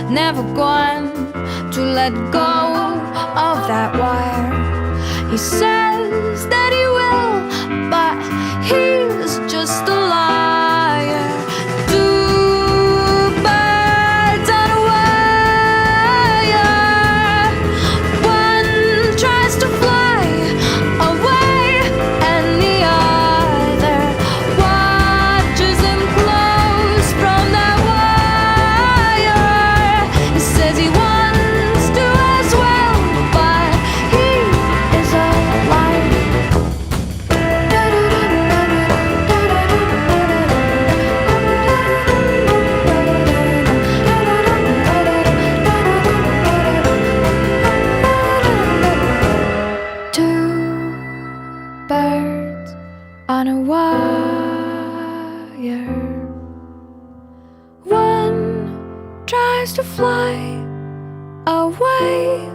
never going to let go of that wire. He says that he will, but he's just a liar. Two birds on a wire. One tries to fly away, and the other watches him close from that wire. He says he wants to as well, but he is a liar. Two birds on a wire. One tries to fly away,